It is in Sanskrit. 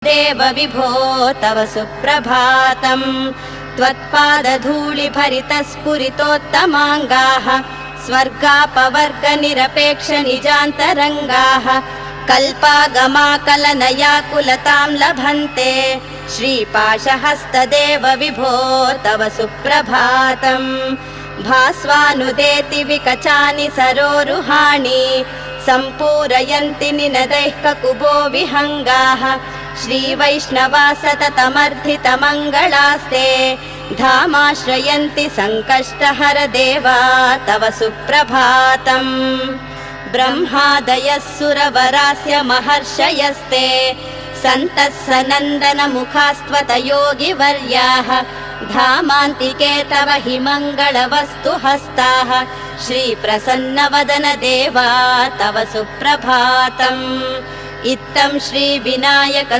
देव विभो तव सुप्रभातम् त्वत्पादधूलिभरितस्फुरितोत्तमाङ्गाः स्वर्गापवर्गनिरपेक्ष निजान्तरङ्गाः कल्पागमाकलनयाकुलतां लभन्ते श्रीपाशहस्तदेव विभो तव सुप्रभातम् भास्वानुदेति विकचानि सरोरुहाणि सम्पूरयन्ति निनदैः ककुबो विहङ्गाः श्रीवैष्णवा सततमर्धितमङ्गलास्ते धामाश्रयन्ति सङ्कष्टहर देवा तव सुप्रभातम् ब्रह्मादयः सुरवरास्य महर्षयस्ते सन्तः सनन्दनमुखास्त्वत योगिवर्याः धामान्तिके तव हि मङ्गलवस्तु हस्ताः श्रीप्रसन्नवदन देवा तव सुप्रभातम् इत्थं श्रीविनायक